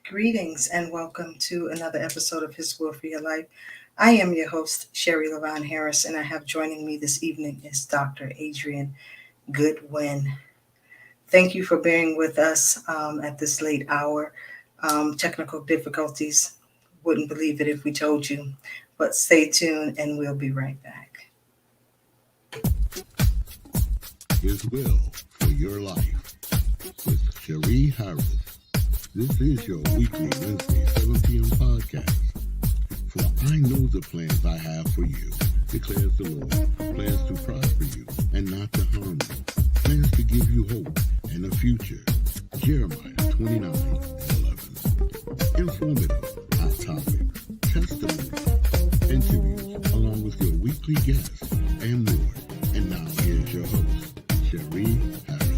Greetings and welcome to another episode of His Will for Your Life. I am your host, Sherry LaVon Harris, and I have joining me this evening is Dr. Adrian Goodwin. Thank you for bearing with us at this late hour. Technical difficulties, wouldn't believe it if we told you, but stay tuned and we'll be right back. His Will for Your Life with Sherry Harris. This is your weekly Wednesday 7 p.m. podcast. For I know the plans I have for you, declares the Lord, plans to prosper you and not to harm you, plans to give you hope and a future. Jeremiah 29:11. Informative, hot topics, testimonies, interviews, along with your weekly guests and more. And now here's your host, Sherry Harris.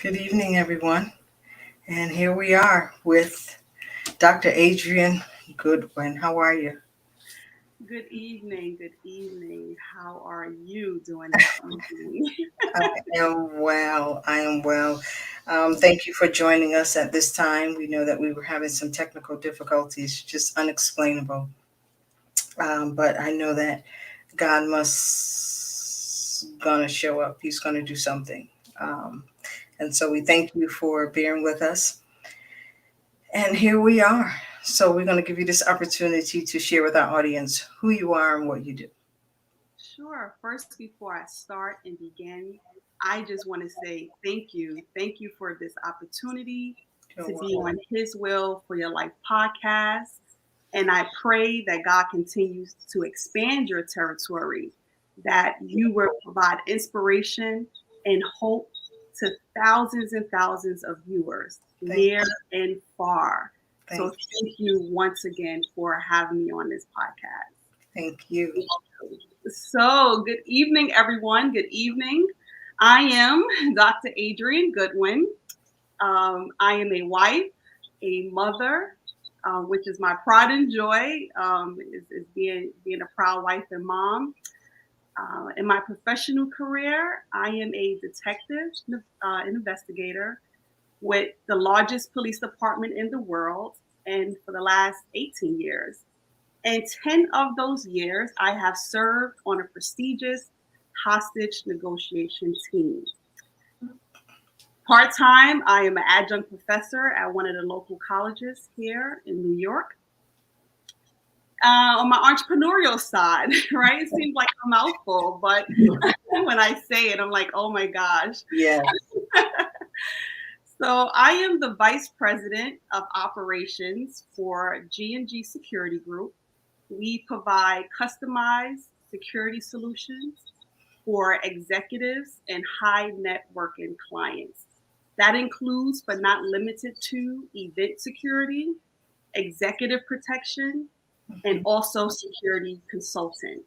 Good evening, everyone. And here we are with Dr. Adrian Goodwin. How are you? Good evening. Good evening. How are you doing this evening? I am well. Thank you for joining us at this time. We know that we were having some technical difficulties, just unexplainable. But I know that God gonna show up. He's gonna do something. And so we thank you for bearing with us. And here we are. So we're going to give you this opportunity to share with our audience who you are and what you do. Sure. First, before I start and begin, I just want to say thank you. Thank you for this opportunity to be on His Will for Your Life podcast. And I pray that God continues to expand your territory, that you will provide inspiration and hope to thousands and thousands of viewers, near and far. So thank you once again for having me on this podcast. Thank you. So good evening, everyone. Good evening. I am Dr. Adrian Goodwin. I am a wife, a mother, which is my pride and joy, is being a proud wife and mom. In my professional career, I am a detective, an investigator with the largest police department in the world, and for the last 18 years. And 10 of those years, I have served on a prestigious hostage negotiation team. Part-time, I am an adjunct professor at one of the local colleges here in New York. On my entrepreneurial side, right? It seems like a mouthful, but when I say it, I'm like, oh my gosh. Yeah. So I am the Vice President of Operations for G&G Security Group. We provide customized security solutions for executives and high networking clients. That includes, but not limited to, event security, executive protection, and also security consultant.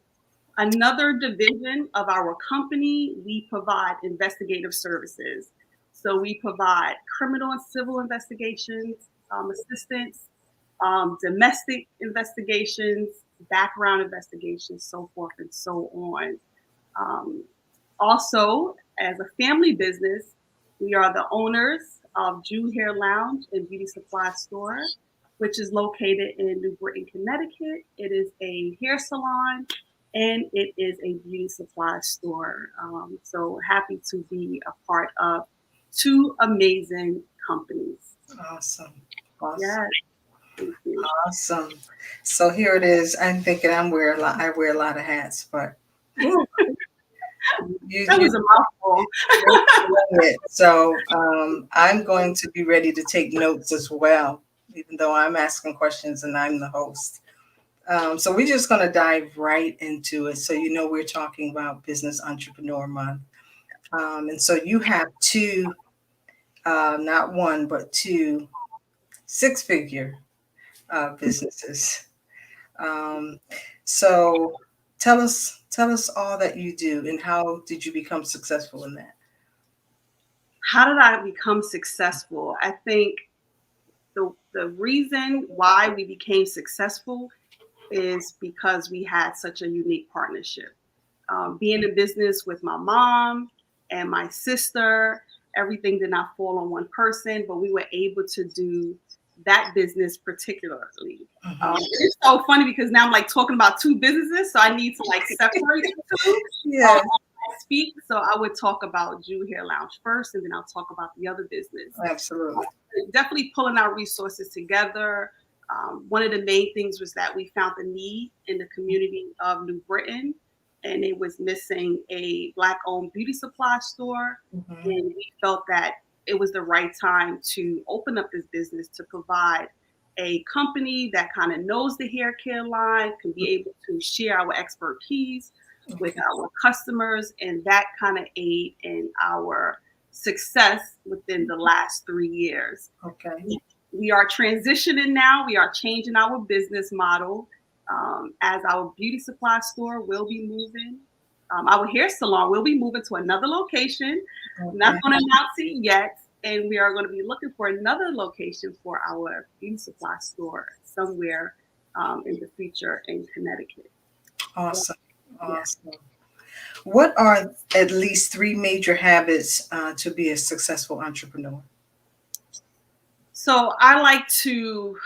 Another division of our company, we provide investigative services. So we provide criminal and civil investigations, assistance, domestic investigations, background investigations, so forth and so on. Also, as a family business, we are the owners of Jew Hair Lounge and Beauty Supply Store, which is located in New Britain, Connecticut. It is a hair salon and it is a beauty supply store. So happy to be a part of two amazing companies. Awesome. Yes. Thank you. Awesome. So here it is. I'm thinking I wear a lot of hats, but That was a mouthful. So I'm going to be ready to take notes as well, even though I'm asking questions and I'm the host. So we're just going to dive right into it. So, we're talking about Business Entrepreneur Month. And so you have two, not one, but two six-figure businesses. Um, so tell us all that you do and how did you become successful in that? How did I become successful? I think the reason why we became successful is because we had such a unique partnership. Being in business with my mom and my sister, everything did not fall on one person, but we were able to do that business particularly. Mhm. It's so funny because now I'm like talking about two businesses, so I need to like separate the two. Yeah, I speak, so I would talk about Jew Hair Lounge first, and then I'll talk about the other business. absolutely. Definitely pulling our resources together. One of the main things was that we found the need in the community of New Britain, and it was missing a Black-owned beauty supply store. Mhm. And we felt that it was the right time to open up this business to provide a company that kind of knows the hair care line, can be able to share our expertise with Okay. our customers, and that kind of aid in our success within the last 3 years. Okay. We are transitioning now. We are changing our business model as our beauty supply store will be moving. Our hair salon will be moving to another location. I'm not Okay. going to announce it yet. And we are going to be looking for another location for our beauty supply store somewhere in the future in Connecticut. Awesome. Yeah. Awesome. What are at least three major habits to be a successful entrepreneur? So I like to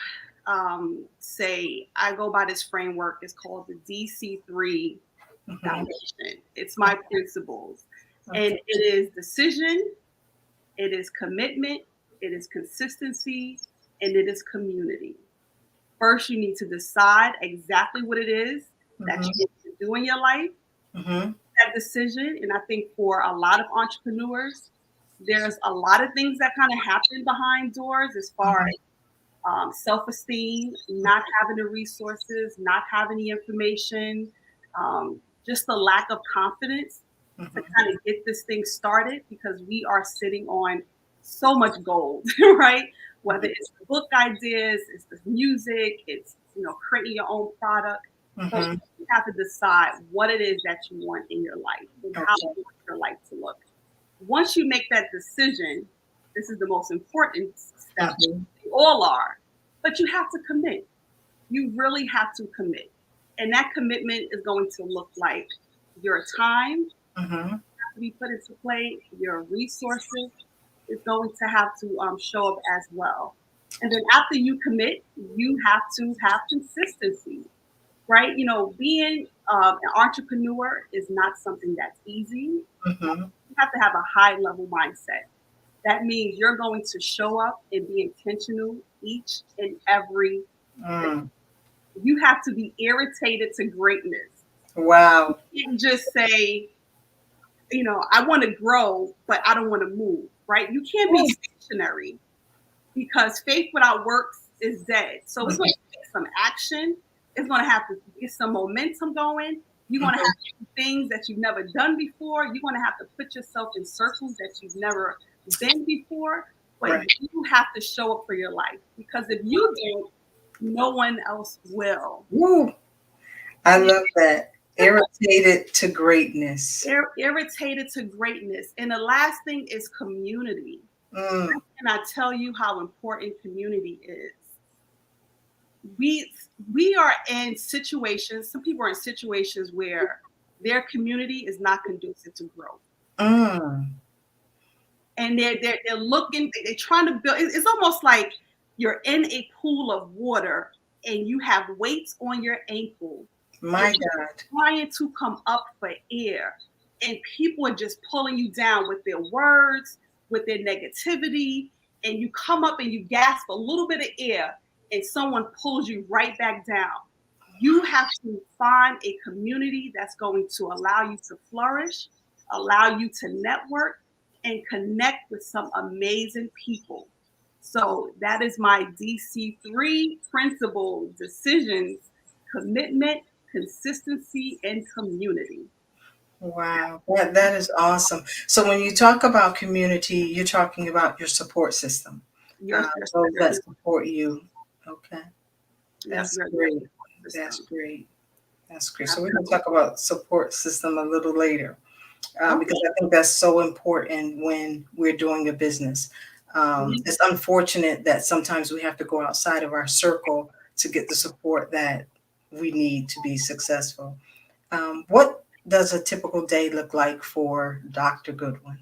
say I go by this framework. It's called the DC3 Mhm. foundation. It's my principles. And Okay. it is decision, it is commitment, it is consistency, and it is community. First, you need to decide exactly what it is that Mhm. you want to do in your life, Mhm. that decision. And I think for a lot of entrepreneurs, there's a lot of things that kind of happen behind doors as far Mhm. as self-esteem, not having the resources, not having the information, just the lack of confidence to Mhm. kind of get this thing started because we are sitting on so much gold, right? Whether it's the book ideas, it's the music, it's creating your own product. But Mhm. you have to decide what it is that you want in your life and how Okay. you want your life to look. Once you make that decision, this is the most important step. Mhm. We all are, but you have to commit. You really have to commit. And that commitment is going to look like your time Mhm. to be put into play, your resources is going to have to show up as well. And then after you commit, you have to have consistency, right? Being an entrepreneur is not something that's easy. Mhm. You have to have a high level mindset. That means you're going to show up and be intentional each and every day. Mm. You have to be irritated to greatness. Wow. You can't just say, I want to grow, but I don't want to move, right? You can't be stationary because faith without works is dead. So it's going to take some action. It's going to have to get some momentum going. You're going to have Mhm. to do things that you've never done before. You're going to have to put yourself in circles that you've never been before. But Right. you have to show up for your life because if you don't, no one else will. Woo. I love that. Irritated to greatness. Irritated to greatness. And the last thing is community. Mm. And I tell you how important community is. We are in situations, some people are in situations where their community is not conducive to growth. Mm. And they're looking, they're trying to build, it's almost like you're in a pool of water and you have weights on your ankle and My you're God. trying to come up for air. And people are just pulling you down with their words, with their negativity. And you come up and you gasp a little bit of air and someone pulls you right back down. You have to find a community that's going to allow you to flourish allow you to network and connect with some amazing people. So that is my DC3 principle: decisions, commitment, consistency, and community. Wow, that is awesome. So when you talk about community, you're talking about your support system, Your those that support you. Okay, Yep, that's your great. That's system. great. That's great. So we're going to talk about support system a little later, Okay. because I think that's so important when we're doing a business. Mhm. It's unfortunate that sometimes we have to go outside of our circle to get the support that we need to be successful. What does a typical day look like for Dr. Goodwin?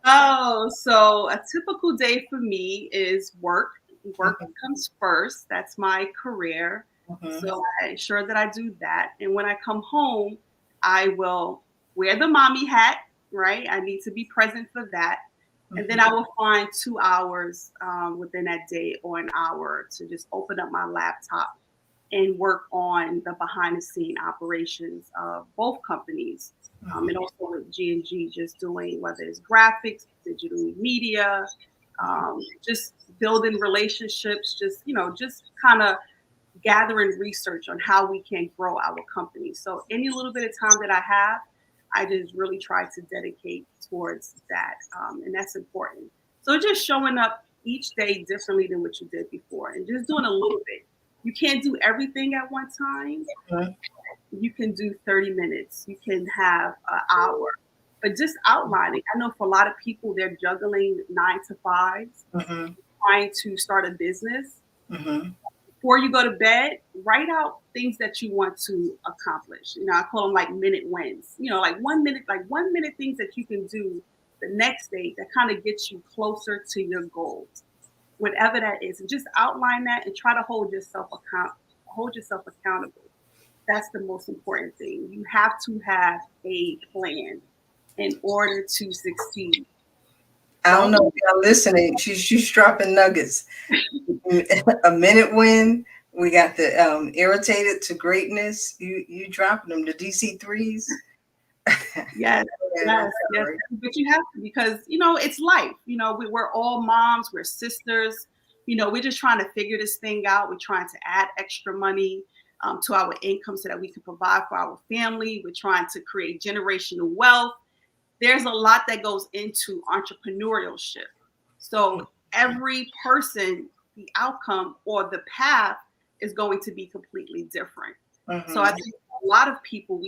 Oh, so a typical day for me is work. Work Mhm, comes first. That's my career. mhm, So I ensure that I do that. And when I come home, I will wear the mommy hat, right? I need to be present for that. And then mhm, I will find 2 hours within that day or an hour to just open up my laptop and work on the behind the scene operations of both companies. And mhm, also with G&G, just doing whether it's graphics, digital media, just building relationships, just kind of gathering research on how we can grow our company. So any little bit of time that I have, I just really try to dedicate towards that. And that's important. So just showing up each day differently than what you did before and just doing a little bit. You can't do everything at one time. mhm, You can do 30 minutes. You can have an hour. But just outlining. I know for a lot of people, they're juggling 9 to 5s, mhm, trying to start a business. mhm. Before you go to bed, write out things that you want to accomplish. I call them like minute wins. Like 1 minute things that you can do the next day that kind of gets you closer to your goals, whatever that is. And just outline that and try to hold yourself accountable. That's the most important thing. You have to have a plan in order to succeed. I don't Don't know if y'all listening. She's dropping nuggets. A minute win. We got the irritated to greatness. You dropping them, the DC threes. Yes, I'm yes, yes. sorry. But you have to, because it's life. We're all moms, we're sisters. We're just trying to figure this thing out. We're trying to add extra money to our income so that we can provide for our family. We're trying to create generational wealth. There's a lot that goes into entrepreneurship. So every person, the outcome or the path is going to be completely different. So I Mhm, think a lot of people,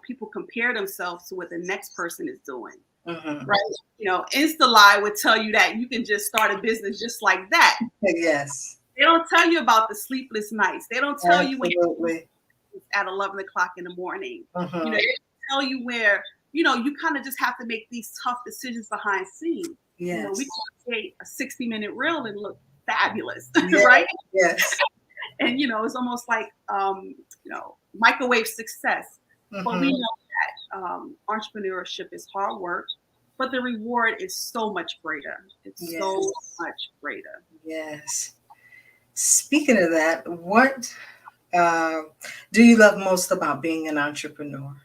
people compare themselves to what the next person is doing, mhm. right? Insta would tell you that you can just start a business just like that. Yes, They don't tell you about the sleepless nights. They don't tell you when absolutely. you're at 11 o'clock in the morning. Mhm. They tell you where, you kind of just have to make these tough decisions behind scenes. We Yes. can create a 60-minute reel and look fabulous, Yes. right? Yes. And it's almost like microwave success. But we Mhm. know that entrepreneurship is hard work, but the reward is so much greater. It's so Yes. much greater. Yes. Speaking of that, what uh, do you love most about being an entrepreneur?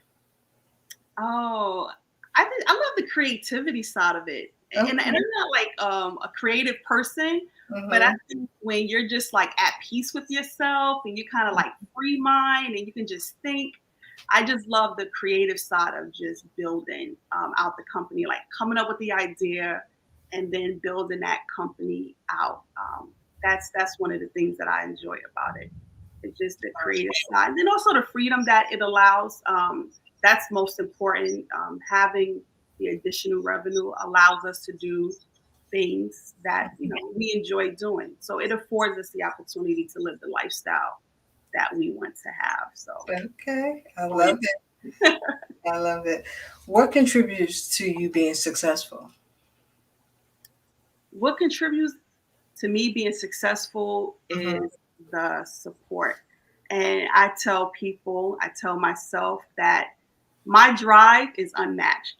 Oh, I love the creativity side of it, and Okay. I'm not like a creative person, but I Mhm. think when you're just like at peace with yourself and you kind of like free mind and you can just think. I just love the creative side of just building out the company, like coming up with the idea and then building that company out. That's one of the things that I enjoy about it. It's just the creative side, and then also the freedom that it allows. That's most important. Having the additional revenue allows us to do things that we enjoy doing. So it affords us the opportunity to live the lifestyle that we want to have. So Okay. I love it. I love it. What contributes to you being successful? what contributes to me being successful Mhm. is the support. And I tell myself that my drive is unmatched.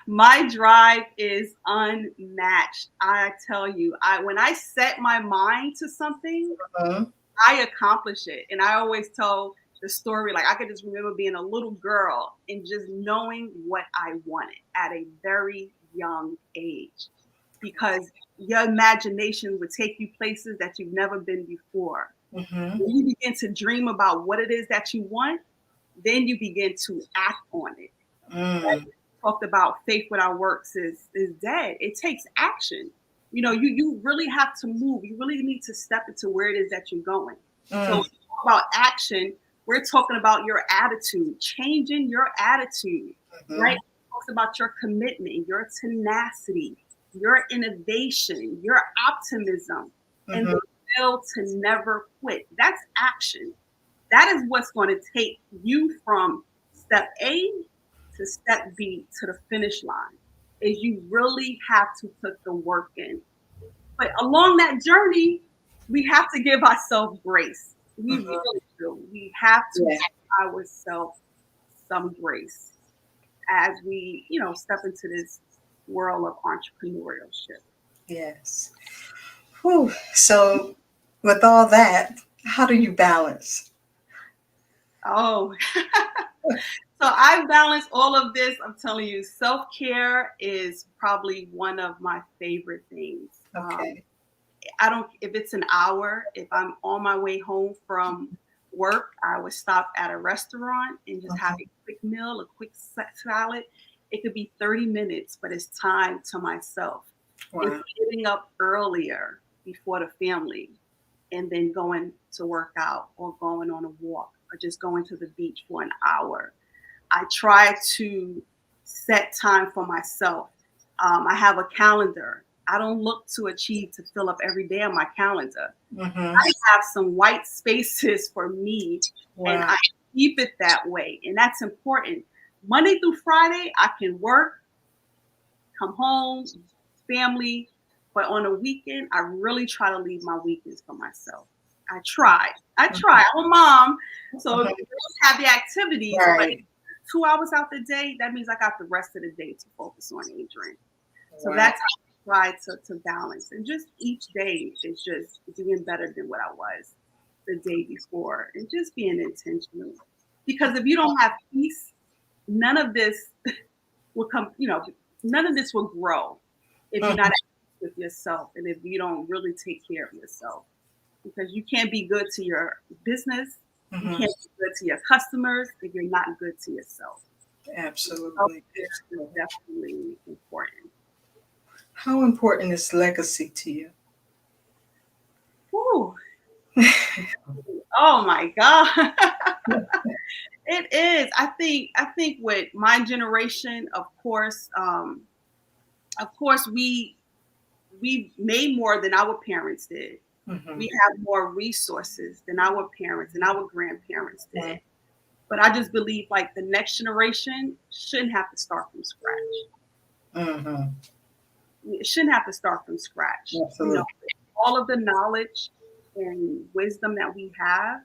My drive is unmatched. I tell you, when I set my mind to something, Mhm. I accomplish it. And I always tell the story. Like I could just remember being a little girl and just knowing what I wanted at a very young age, because your imagination would take you places that you've never been before. Mm-hmm. When you begin to dream about what it is that you want, then you begin to act on it. Mm. Talked about faith without works is dead. It takes action. You really have to move. You really need to step into where it is that you're going. So Mm. about action, we're talking about your attitude, changing your attitude, Mm-hmm. right? It talks about your commitment, your tenacity, your innovation, your optimism, and Mm-hmm. the will to never quit. That's action. That is what's going to take you from step A to step B to the finish line. Is you really have to put the work in. But along that journey, we have to give ourselves grace. We Mm-hmm. really do. We have to Yeah. give ourselves some grace as we, step into this world of entrepreneurship. Yes. Whew. So, with all that, how do you balance? Oh, so I balance all of this. I'm telling you, self-care is probably one of my favorite things. Okay. I don't, if it's an hour, if I'm on my way home from work, I would stop at a restaurant and just have a quick meal, a quick salad. It could be 30 minutes, but it's time to myself. Wow. It's getting up earlier before the family and then going to work out or going on a walk or just going to the beach for an hour. I try to set time for myself. I have a calendar. I don't look to achieve to fill up every day on my calendar. Mm-hmm. I have some white spaces for me, Wow. and I keep it that way. And that's important. Monday through Friday, I can work, come home, family. But on a weekend, I really try to leave my weekends for myself. I try. I'm a mom, so Mhm. have the activities, but Right. 2 hours out the day, that means I got the rest of the day to focus on Adrian. So Wow. that's how I try to balance. And just each day is just being better than what I was the day before and just being intentional. Because if you don't have peace, none of this will come, none of this will grow if you're not at peace with yourself and if you don't really take care of yourself. Because you can't be good to your business, you Mm-hmm. can't be good to your customers if you're not good to yourself. Absolutely. Self-care is definitely important. How important is legacy to you? Whew. Oh my God. It is. I think with my generation, of course we made more than our parents did. Mm-hmm. We have more resources than our parents and our grandparents did. Yeah. But I just believe like the next generation shouldn't have to start from scratch. Mm-hmm. It shouldn't have to start from scratch. Absolutely. All of the knowledge and wisdom that we have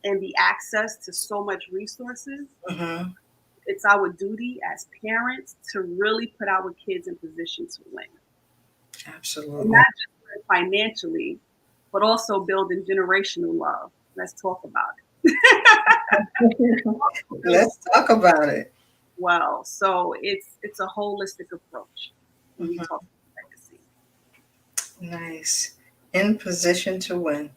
and the access to so much resources, Mm-hmm. it's our duty as parents to really put our kids in position to win. Absolutely. And not just financially, but also building generational love. Let's talk about it. Let's talk about it. Well, so it's a holistic approach when we Mhm. talk about legacy. Nice. In position to win.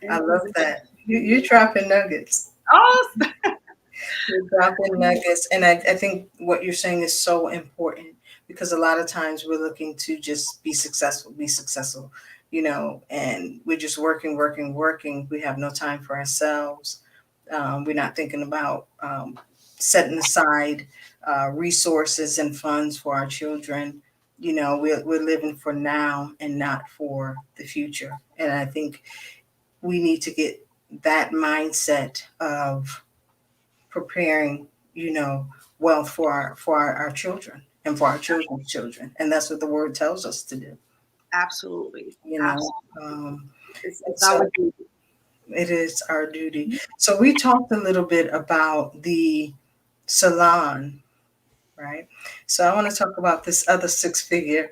In I love position- that. You're dropping nuggets. Oh, You're dropping nuggets. And I think what you're saying is so important because a lot of times we're looking to just be successful, and we're just working, working, working. We have no time for ourselves. We're not thinking about setting aside resources and funds for our children. We're living for now and not for the future. And I think we need to get that mindset of preparing, wealth for our children and for our children's children. And that's what the word tells us to do, absolutely. you know. Absolutely. Um, It's so our duty. it is our duty. So we talked a little bit about the salon, right? So I want to talk about this other six-figure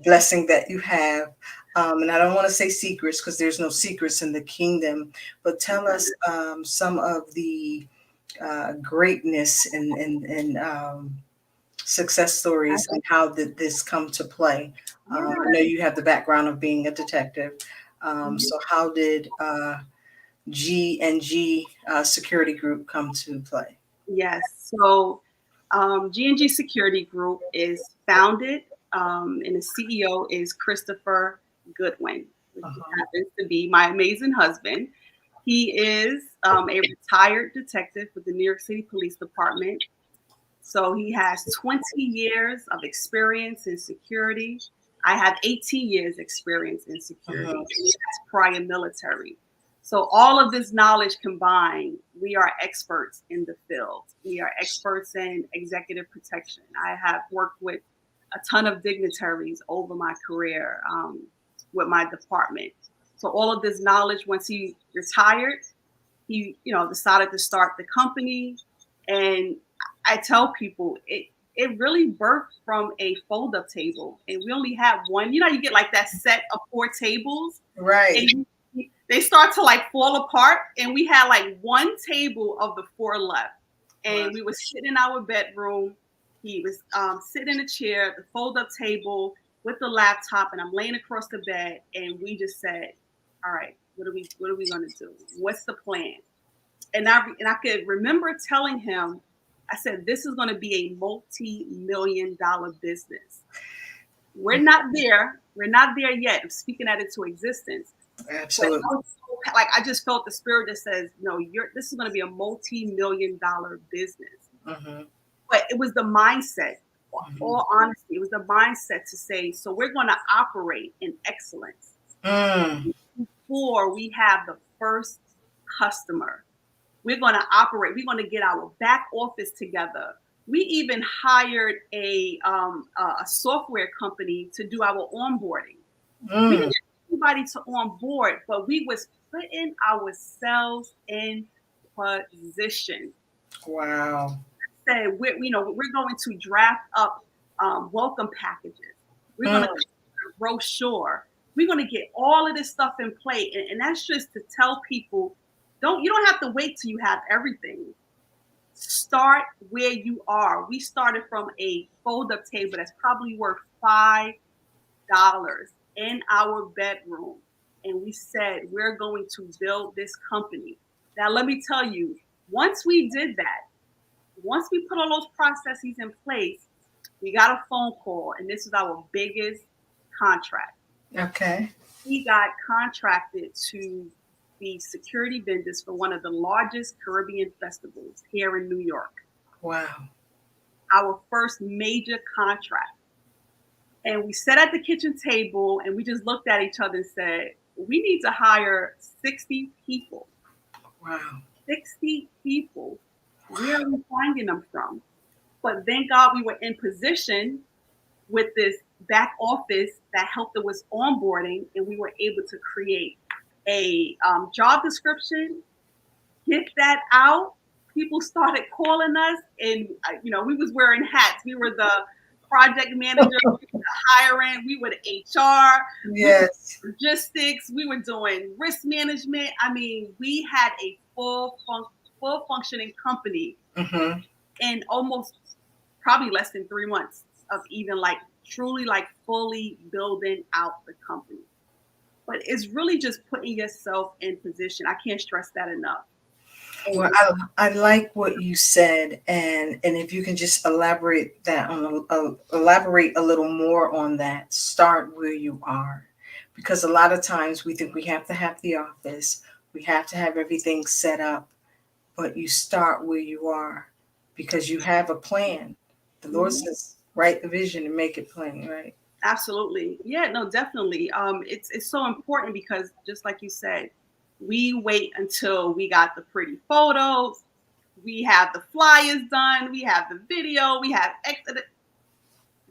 blessing that you have. And I don't want to say secrets because there's no secrets in the kingdom, but tell us some of the greatness and success stories and how did this come to play. I know you have the background of being a detective. So how did G&G Security Group come to play? Yes. So G&G Security Group is founded, and the CEO is Christopher Goodwin, which happens to be my amazing husband. He is a retired detective with the New York City Police Department. So he has 20 years of experience in security. I have 18 years experience in security. And he has prior military. So all of this knowledge combined, we are experts in the field. We are experts in executive protection. I have worked with a ton of dignitaries over my career with my department. So all of this knowledge, once he retired, he decided to start the company. And I tell people it really birthed from a fold-up table, and we only had one. You get like that set of 4 tables, Right? And they start to like fall apart, and we had like one table of the 4 left, and we were sitting in our bedroom. He was sitting in a chair, the fold-up table with the laptop, and I'm laying across the bed, and we just said, "All right, what are we going to do? What's the plan?" And I could remember telling him, I said, "This is going to be a multi-million-dollar business. We're not there. We're not there yet. I'm speaking that into existence." Absolutely. But I just felt the spirit that says, "No, this is going to be a multi-million-dollar business." But it was the mindset. All honesty, it was the mindset to say, so we're going to operate in excellence before we have the first customer. We're going to operate. We're going to get our back office together. We even hired a software company to do our onboarding. We didn't have anybody to onboard, but we was putting ourselves in position. Wow. Said we're going to draft up welcome packages. We're going to create a brochure. We're going to get all of this stuff in play, and that's just to tell people, you don't have to wait till you have everything. Start where you are. We started from a fold-up table that's probably worth $5 in our bedroom, and we said we're going to build this company. Now, let me tell you, once we did that, once we put all those processes in place, we got a phone call, and this was our biggest contract. Okay. We got contracted to be security vendors for one of the largest Caribbean festivals here in New York. Wow. Our first major contract. And we sat at the kitchen table and we just looked at each other and said, we need to hire 60 people. Wow. 60 people. Where are we finding them from? But thank God we were in position with this back office that helped us with onboarding, and we were able to create a job description, get that out. People started calling us, and we was wearing hats. We were the project manager, we were the hiring, we were the HR, yes, we were logistics, we were doing risk management. I mean, we had a full functioning company in almost probably less than 3 months of even truly fully building out the company. But it's really just putting yourself in position. I can't stress that enough. Well, I like what you said, and if you can just elaborate a little more on that. Start where you are, because a lot of times we think we have to have the office, we have to have everything set up, but you start where you are because you have a plan. The Lord says, write the vision and make it plain, right? Absolutely. Yeah, no, definitely. It's so important because just like you said, we wait until we got the pretty photos, we have the flyers done, we have the video, we have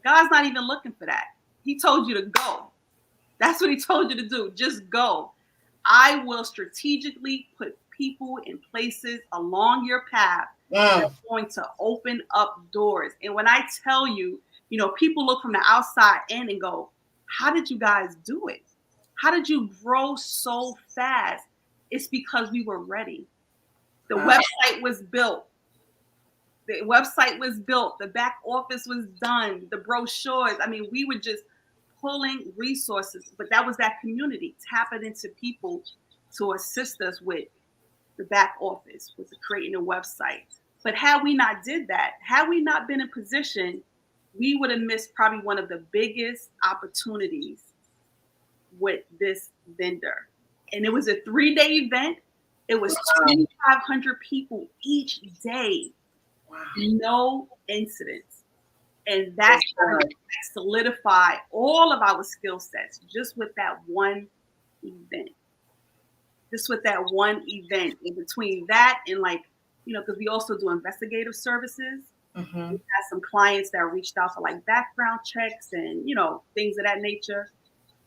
God's not even looking for that. He told you to go. That's what he told you to do. Just go. I will strategically put people in places along your path that are going to open up doors. And when I tell you, people look from the outside in and go, how did you guys do it? How did you grow so fast? It's because we were ready. The Wow. website was built. The website was built. The back office was done. The brochures. I mean, we were just pulling resources, but that was that community, tapping into people to assist us with the back office, with creating a website. But had we not did that, had we not been in position, we would have missed probably one of the biggest opportunities with this vendor. And it was a 3-day event. It was 2,500 people each day. Wow. No incidents. And that solidified all of our skill sets just with that one event. Just with that one event. In between that and because we also do investigative services. Mm-hmm. We had some clients that reached out for background checks and, things of that nature.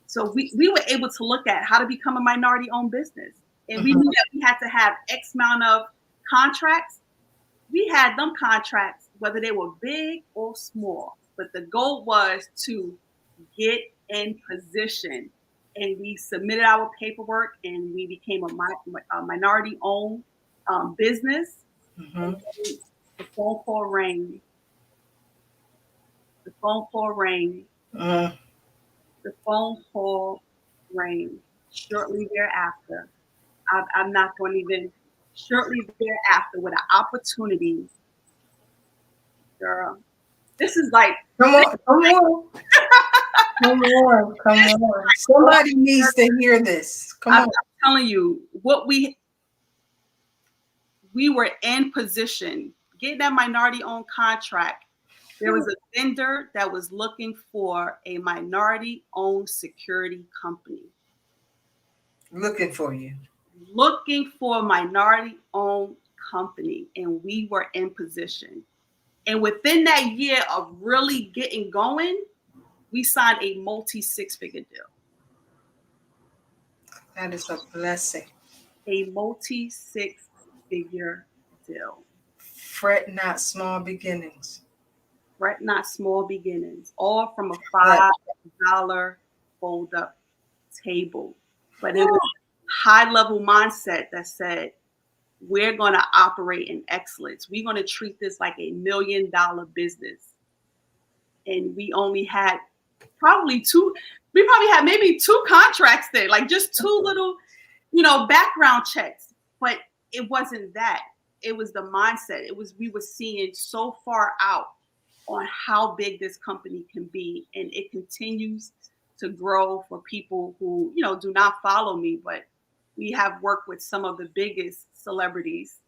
So we were able to look at how to become a minority-owned business. And we knew that we had to have X amount of contracts. We had them contracts, whether they were big or small. But the goal was to get in position. And we submitted our paperwork and we became a minority-owned business. And the phone call rang. The phone call rang. The phone call rang shortly thereafter. I'm not going to even, shortly thereafter, with an opportunity. Girl, this is like. Come on. Somebody needs to hear this. Come on. I'm telling you, we were in position, getting that minority-owned contract. There was a vendor that was looking for a minority-owned security company. Looking for you. Looking for a minority-owned company, and we were in position. And within that year of really getting going, we signed a multi-six-figure deal. That is a blessing. A multi-six-figure deal. Fret not small beginnings. Fret not small beginnings. All from a $5 fold-up table. But it was a high-level mindset that said, we're going to operate in excellence. We're going to treat this like $1 million business. And we only had maybe 2 contracts there, just 2 little, background checks. But it wasn't that. It was the mindset. We were seeing so far out on how big this company can be. And it continues to grow for people who, do not follow me, but we have worked with some of the biggest celebrities.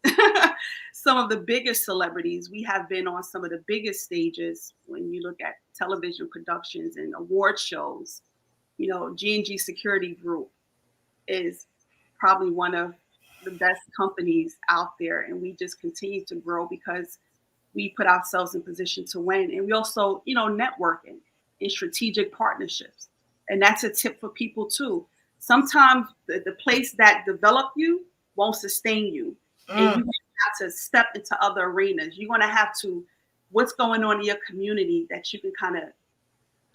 Some of the biggest celebrities. We have been on some of the biggest stages when you look at television productions and award shows. G&G Security Group is probably one of the best companies out there. And we just continue to grow because we put ourselves in position to win. And we also, networking in strategic partnerships. And that's a tip for people too. Sometimes the place that developed you won't sustain you. And you have to step into other arenas. You're going to have to, what's going on in your community that you can kind of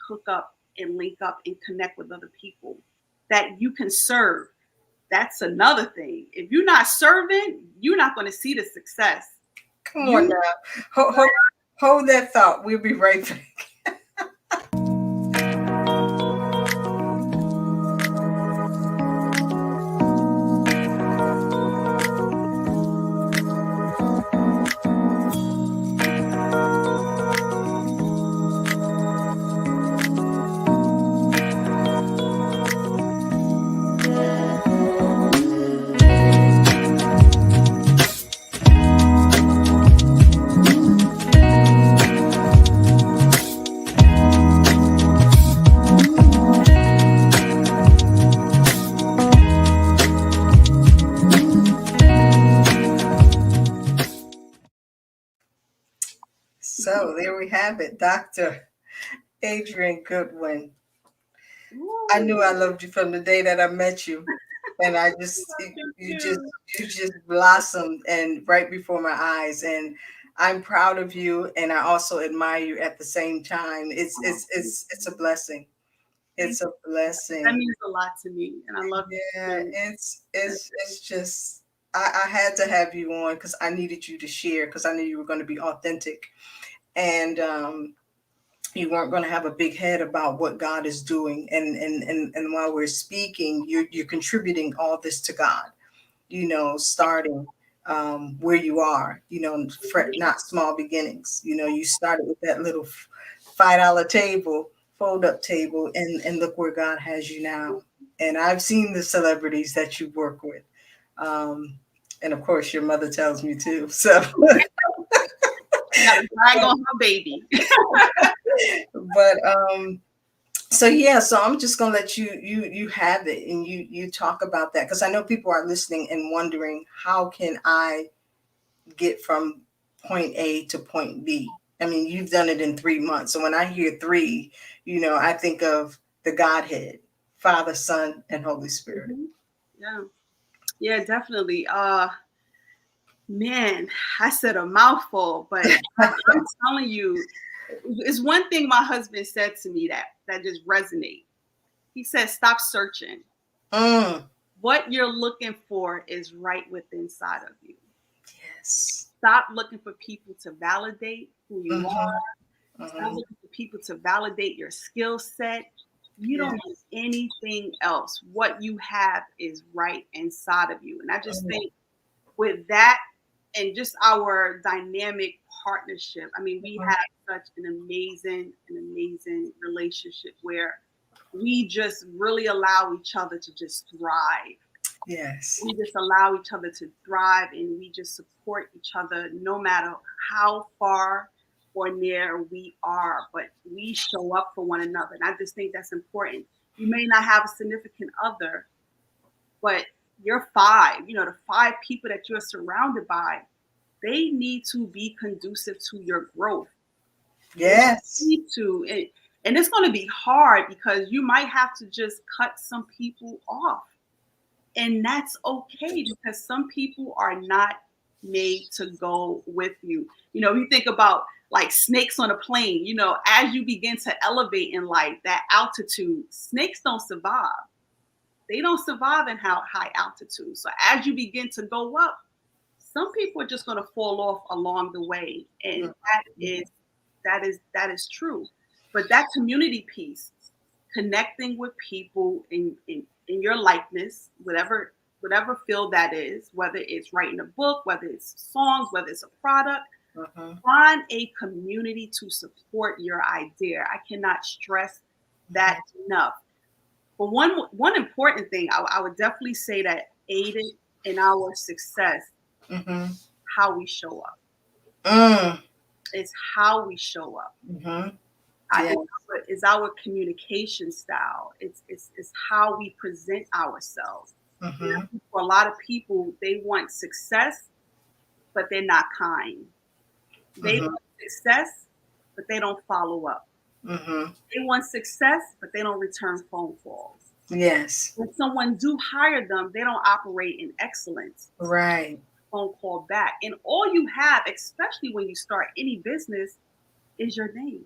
hook up and link up and connect with other people that you can serve. That's another thing. If you're not serving, you're not going to see the success. Come on now. Hold that thought. We'll be right back. So there we have it, Dr. Adrian Goodwin. Ooh. I knew I loved you from the day that I met you, and you just blossomed and right before my eyes. And I'm proud of you, and I also admire you at the same time. It's a blessing. It's a blessing. That means a lot to me, and I love Yeah, you. it's just I had to have you on because I needed you to share because I knew you were going to be authentic and you weren't going to have a big head about what God is doing. And while we're speaking, you're contributing all this to God. Starting where you are. Not small beginnings. You started with that little $5 table, fold up table, and look where God has you now. And I've seen the celebrities that you work with. Um, and of course, your mother tells me too. So, I got to brag on her baby. but so yeah, so I'm just gonna let you have it and you talk about that because I know people are listening and wondering how can I get from point A to point B. I mean, you've done it in 3 months. So when I hear three, I think of the Godhead, Father, Son, and Holy Spirit. Mm-hmm. Yeah. Yeah, definitely. Man, I said a mouthful, but I'm telling you, it's one thing my husband said to me that just resonates. He said, "Stop searching. Mm, What you're looking for is right within inside of you. yes. Stop looking for people to validate who you are. Mm-hmm, Stop mm-hmm. looking for people to validate your skill set. You Yeah. don't need anything else. What you have is right inside of you." And I just Mm-hmm. think with that and just our dynamic partnership, I mean, we have such an amazing relationship where we just really allow each other to just thrive. Yes. We just allow each other to thrive and we just support each other no matter how far or near we are, but we show up for one another. And I just think that's important. You may not have a significant other, but your five, the five people that you're surrounded by, they need to be conducive to your growth. They Yes. need to. And it's going to be hard because you might have to just cut some people off. And that's okay because some people are not made to go with you. You think about like snakes on a plane, as you begin to elevate in life, that altitude, snakes don't survive. They don't survive in high altitude. So as you begin to go up, some people are just going to fall off along the way. And that is true. But that community piece, connecting with people in your likeness, whatever field that is, whether it's writing a book, whether it's songs, whether it's a product, Mm-hmm. find a community to support your idea. I cannot stress that enough. But one important thing I would definitely say that aided in our success, Mm-hmm. how we show up. Mm. It's how we show up. Mm-hmm. Yeah. It's our communication style. It's how we present ourselves. Mm-hmm. For a lot of people, they want success, but they're not kind. They Mm-hmm. want success, but they don't follow up. Mm-hmm. They want success, but they don't return phone calls. Yes. When someone do hire them, they don't operate in excellence. Right. Phone call back. And all you have, especially when you start any business, is your name.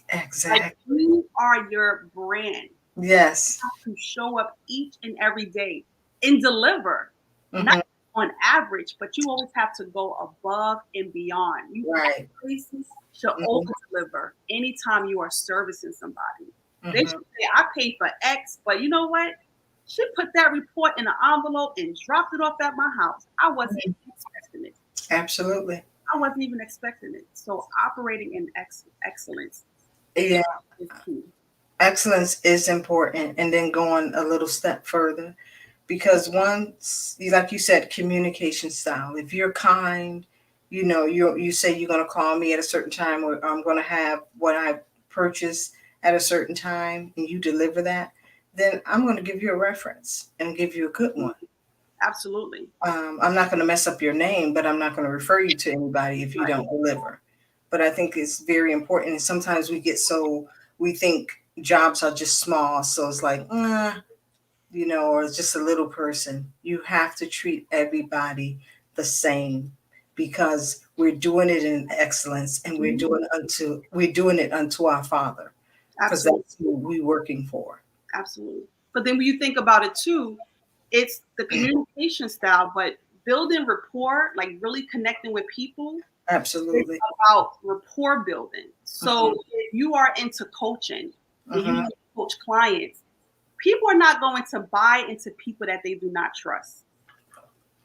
Exactly. Like you are your brand. Yes. You have to show up each and every day and deliver. Mm-hmm. Not on average, but you always have to go above and beyond. You Right. should Mm-hmm. over deliver anytime you are servicing somebody. They Mm-hmm. should say, I paid for X, but you know what? She put that report in an envelope and dropped it off at my house. I wasn't even expecting it. Absolutely. I wasn't even expecting it. So operating in excellence Yeah. is key. Excellence is important. And then going a little step further, because once, like you said, communication style. If you're kind, you say you're going to call me at a certain time, or I'm going to have what I purchased at a certain time, and you deliver that, then I'm going to give you a reference and give you a good one. Absolutely. I'm not going to mess up your name, but I'm not going to refer you to anybody if you don't deliver. But I think it's very important. And sometimes we think jobs are just small. So it's like, or it's just a little person. You have to treat everybody the same because we're doing it in excellence and we're doing it unto our Father, because Absolutely. that's who we're working for. Absolutely. But then when you think about it too, it's the communication style, but building rapport, like really connecting with people, is Absolutely. about rapport building. So Mhm. if you are into coaching and you Mhm. want to coach clients, people are not going to buy into people that they do not trust.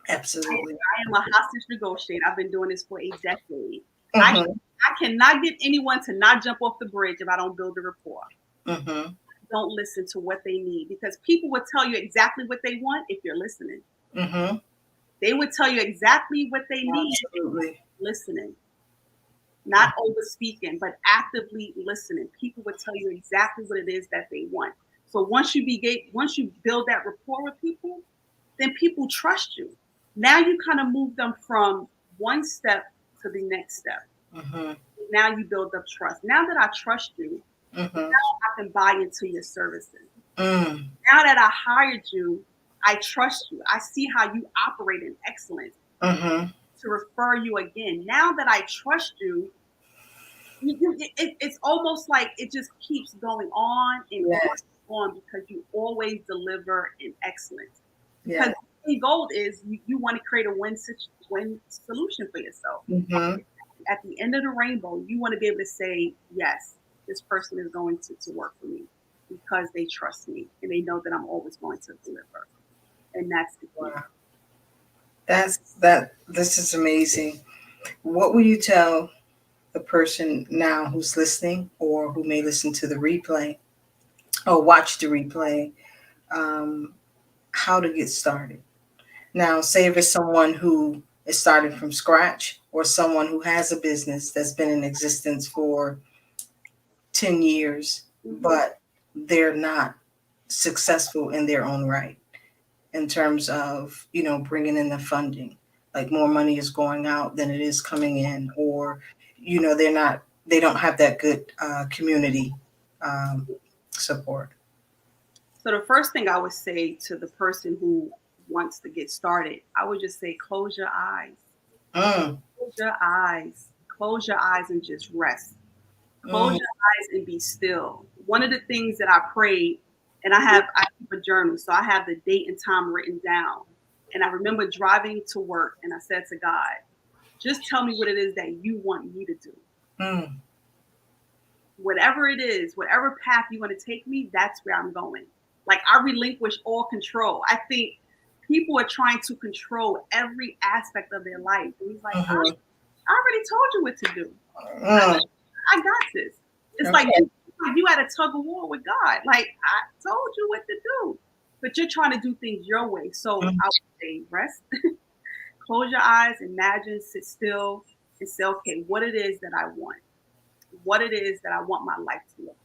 Absolutely. I am a hostage negotiator. I've been doing this for a decade. I Mhm. I cannot get anyone to not jump off the bridge if I don't build a rapport. Mhm. Don't listen to what they need because people will tell you exactly what they want if you're listening. Mhm. They would tell you exactly what they need if Absolutely. you're listening, not over speaking, but actively listening. People would tell you exactly what it is that they want. So once you build that rapport with people, then people trust you. Now you kind of move them from one step to the next step. Mhm. Now you build up trust. Now that I trust you, Mhm. I can buy into your services. Mm. Now that I hired you, I trust you. I see how you operate in excellence Mhm. to refer you again. Now that I trust you, it's almost like it just keeps going on and on Yes. and on because you always deliver in excellence. Because Yes. the goal is you want to create a win solution for yourself. Mhm. At the end of the rainbow, you want to be able to say, yes, this person is going to work for me because they trust me and they know that I'm always going to deliver. And that's the key. Wow. That. This is amazing. What will you tell the person now who's listening or who may listen to the replay or watch the replay, um, how to get started? Now, say if it's someone who is starting from scratch or someone who has a business that's been in existence for 10 years, Mhm. but they're not successful in their own right in terms of, bringing in the funding. Like more money is going out than it is coming in, or, they don't have that good community um, support. So the first thing I would say to the person who wants to get started, I would just say, close your eyes. Mm, Close your eyes. Close your eyes and just rest. Close mm, your eyes and be still. One of the things that I prayed, and I keep a journal, so I have the date and time written down. And I remember driving to work, and I said to God, just tell me what it is that you want me to do. mm, Whatever it is, whatever path you want to take me, that's where I'm going. Like I relinquish all control. I think people are trying to control every aspect of their life. And he's like, mhm, I already told you what to do. mm. I got this. It's like Okay. you had a tug of war with God. Like I told you what to do, but you're trying to do things your way. So Mm, I would say rest, close your eyes, imagine, sit still, and say, okay, what it is that I want, what it is that I want my life to look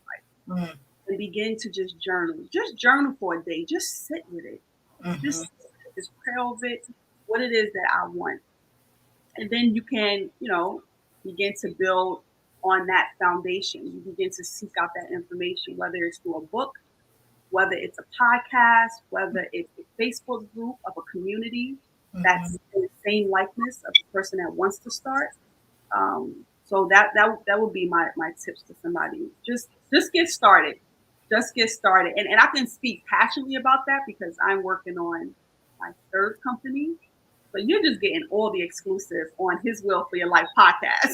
like, mm, and begin to just journal. Just journal for a day. Just sit with it. mhm, Just pray over it. What it is that I want, and then you can, begin to build on that foundation. You begin to seek out that information, whether it's through a book, whether it's a podcast, whether it's a Facebook group of a community mhm. that's in the same likeness of the person that wants to start. So that would be my tips to somebody. Just get started. Just get started. And I can speak passionately about that because I'm working on my third company. So you're just getting all the exclusive on His Will for Your Life podcast.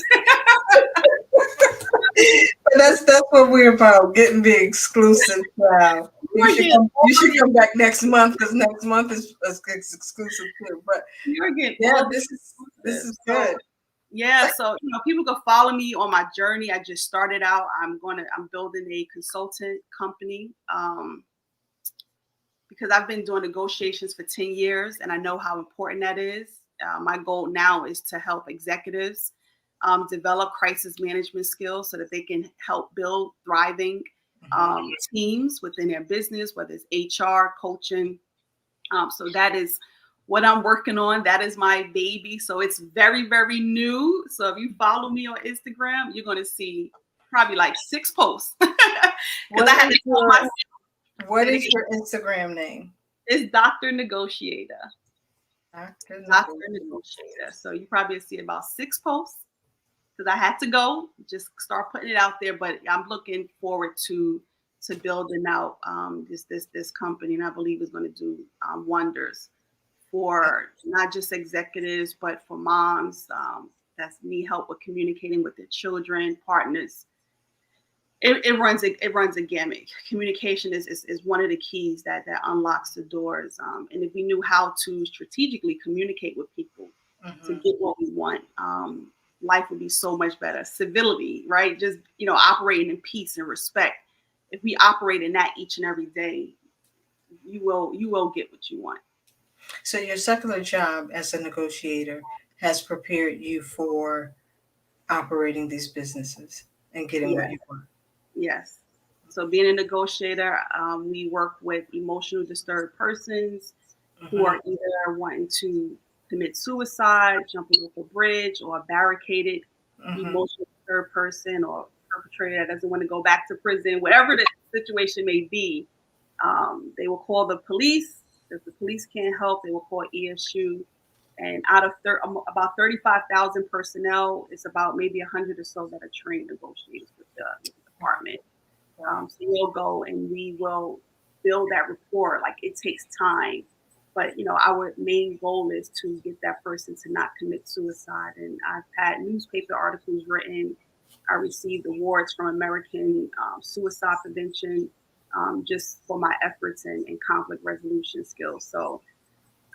That's what we're about, getting the exclusive now. You are getting all You should the come back next month because next month is exclusive too. But you're getting yeah, all the this exclusive. is So good. yeah, so people can follow me on my journey. I just started out. I'm building a consultant company because I've been doing negotiations for 10 years and I know how important that is. My goal now is to help executives develop crisis management skills so that they can help build thriving teams within their business, whether it's HR, coaching. So that is what I'm working on. That is my baby. So it's very, very new. So if you follow me on Instagram, you're going to see probably like 6 posts because What I had is to tell your myself what is your Instagram name? it's Dr. Negotiator. Dr. Dr. Nicole. Negotiator. So you probably see about 6 posts because I had to go just start putting it out there. But I'm looking forward to to building out this company, and I believe it's going to do wonders for not just executives, but for moms that need help with communicating with their children, partners. It runs a gamut. Communication is one of the keys that unlocks the doors. And if we knew how to strategically communicate with people to get what we want, life would be so much better. Civility, right? Just operating in peace and respect. If we operate in that each and every day, you will get what you want. So your secular job as a negotiator has prepared you for operating these businesses and getting what Yes. you want. Yes. So being a negotiator, we work with emotional disturbed persons who are either wanting to commit suicide, jumping off a bridge, or a barricaded emotional disturbed person or perpetrator that doesn't want to go back to prison, whatever the situation may be. They will call the police. If the police can't help, they will call ESU. And out of about 35,000 personnel, it's about maybe 100 or so that are trained negotiators with the department. So we'll go and we will build that rapport. Like, it takes time, but our main goal is to get that person to not commit suicide. And I've had newspaper articles written. I received awards from American Suicide Prevention just for my efforts and conflict resolution skills. So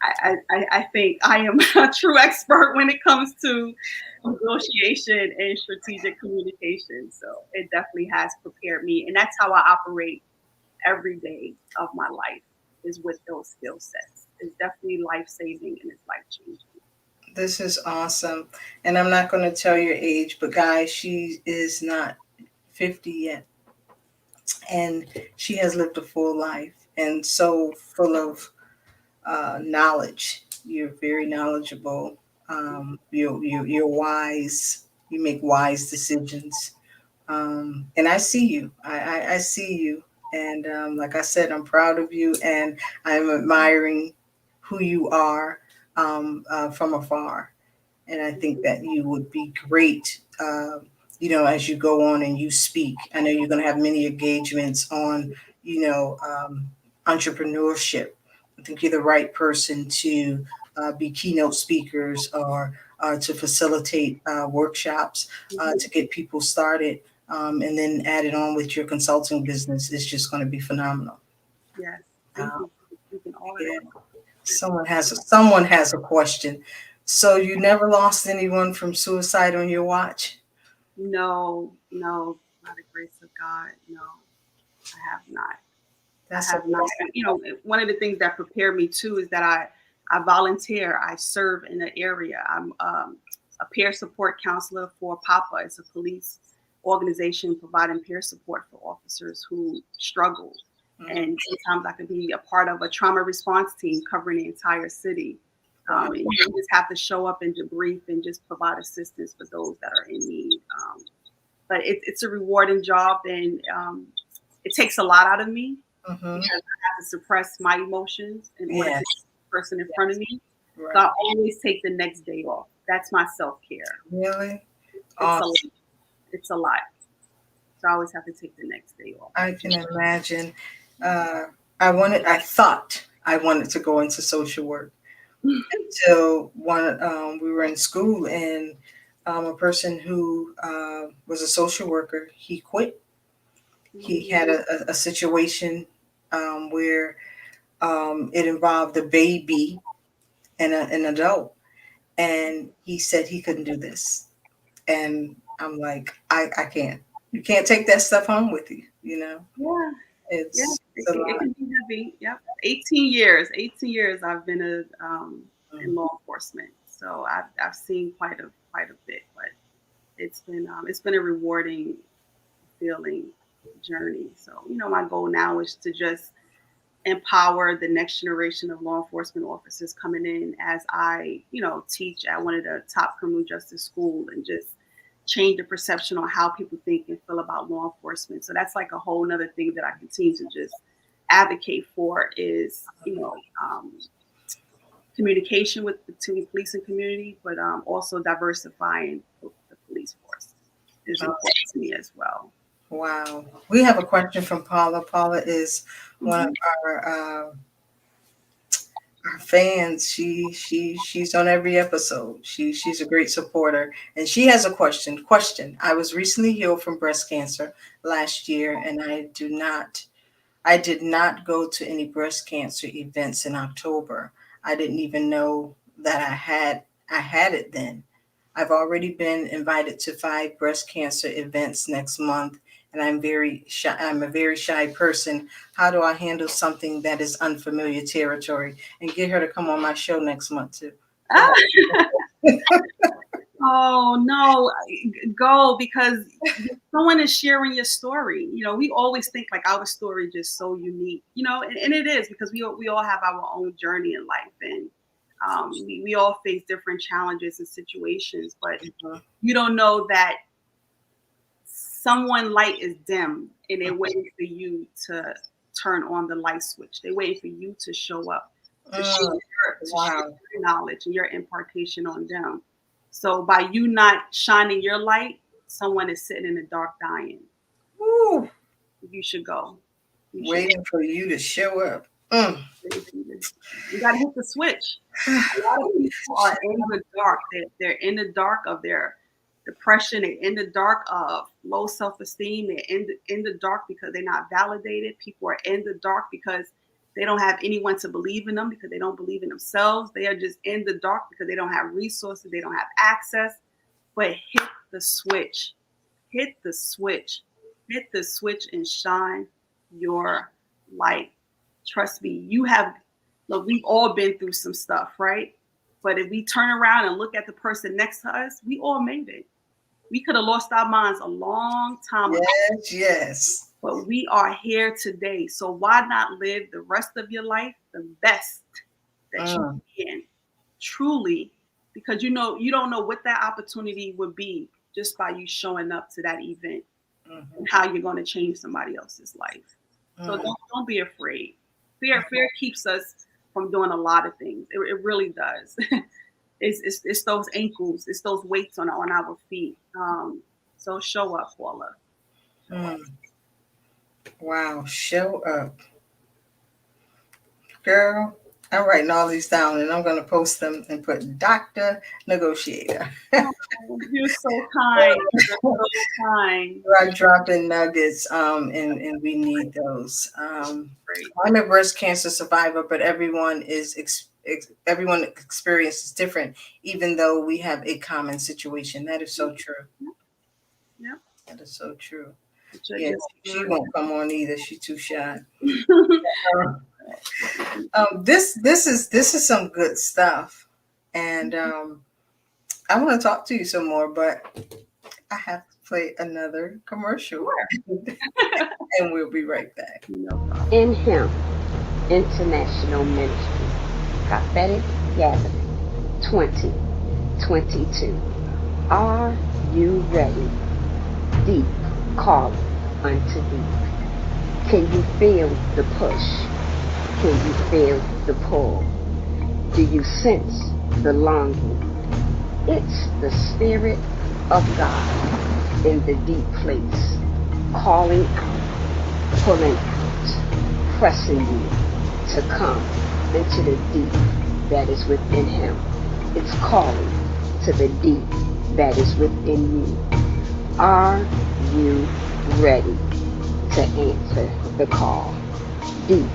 I think I am a true expert when it comes to negotiation and strategic communication. So it definitely has prepared me. And that's how I operate every day of my life, is with those skill sets. It's definitely life-saving and it's life-changing. This is awesome. And I'm not going to tell your age, but guys, she is not 50 yet. And she has lived a full life and so full of knowledge. You're very knowledgeable. You're wise. You make wise decisions. And I see you. I see you. And like I said, I'm proud of you, and I'm admiring who you are from afar. And I think that you would be great, as you go on and you speak. I know you're going to have many engagements on, entrepreneurship. I think you're the right person to be keynote speakers or to facilitate workshops to get people started. And then add it on with your consulting business. It's just going to be phenomenal. Yes. Thank you. You can all Yeah. Someone has a question. So you never lost anyone from suicide on your watch? No, by the grace of God, no, I have not. That's I have not. One of the things that prepared me too is that I volunteer. I serve in an area. I'm a peer support counselor for PAPA. It's a police organization providing peer support for officers who struggle. And sometimes I can be a part of a trauma response team covering the entire city. And you just have to show up and debrief and just provide assistance for those that are in need. But it's a rewarding job, and it takes a lot out of me because I have to suppress my emotions in order to get the person in front of me. Right. So I always take the next day off. That's my self-care. Really? It's a lot. So I always have to take the next day off. I can imagine. I thought I wanted to go into social work until we were in school, and a person who was a social worker, he quit. He had a situation where it involved a baby and an adult, and he said he couldn't do this. And I'm like, I can't. You can't take that stuff home with you, Yeah. It's It can be heavy. Yep. 18 years I've been in law enforcement. So I've seen quite a bit, but it's been a rewarding feeling journey. So, my goal now is to just empower the next generation of law enforcement officers coming in as I, teach at one of the top criminal justice schools, and just change the perception on how people think and feel about law enforcement. So that's like a whole nother thing that I continue to just advocate for is, communication between police and community, but also diversifying the police force is important to me as well. Wow. We have a question from Paula. Paula is one of Mhm. our fans. She's on every episode. She's a great supporter, and she has a question. Question: I was recently healed from breast cancer last year, and I did not go to any breast cancer events in October. I didn't even know that I had it then. I've already been invited to 5 breast cancer events next month, and I'm very shy. I'm a very shy person. How do I handle something that is unfamiliar territory? And get her to come on my show next month too. Go Ah, ahead. oh no, go because someone is sharing your story. You know, we always think like our story just so unique. You know, and it is because we all have our own journey in life, and we all face different challenges and situations. But you don't know that someone light is dim, and they're waiting for you to turn on the light switch. They're waiting for you to show up, to share Wow. your knowledge and your impartation on them. So by you not shining your light, someone is sitting in the dark dying. Woo. You should go. You should Waiting for you to show up. Mm. you got to hit the switch. A lot of people are in the dark. They're in the dark of their depression. They're in the dark of low self-esteem. They're in the dark because they're not validated. People are in the dark because they don't have anyone to believe in them, because they don't believe in themselves. They are just in the dark because they don't have resources. They don't have access. But hit the switch. Hit the switch. Hit the switch and shine your light. Trust me, you have, look, we've all been through some stuff, right? But if we turn around and look at the person next to us, we all made it. We could have lost our minds a long time ago, Yes, yes. but we are here today. So why not live the rest of your life the best that you Mm. can, truly, because you don't know what that opportunity would be just by you showing up to that event, Mhm. and how you're going to change somebody else's life. So Mm. don't be afraid. Fear keeps us from doing a lot of things. It really does. It's those ankles, it's those weights on our feet. So show up, Paula. Show up. Mm. Wow. Show up. Girl, I'm writing all these down and I'm going to post them and put Dr. Negotiator. Oh, you're so kind. You're so kind. I'm dropping nuggets, and we need those. Great. I'm a breast cancer survivor, but everyone experience is different, even though we have a common situation. That is so true. Yeah, yeah. That is so true. But you're, Yes, she you're won't come on either. She's too shy. good. This is some good stuff, and I want to talk to you some more, but I have to play another commercial, Sure. and we'll be right back. No problem. In Him International Ministry, Prophetic Gathering 2022. Are you ready? Deep calling unto deep. Can you feel the push? Can you feel the pull? Do you sense the longing? It's the Spirit of God in the deep place, calling out, pulling out, pressing you to come into the deep that is within Him. It's calling to the deep that is within you. Are you ready to answer the call? Deep.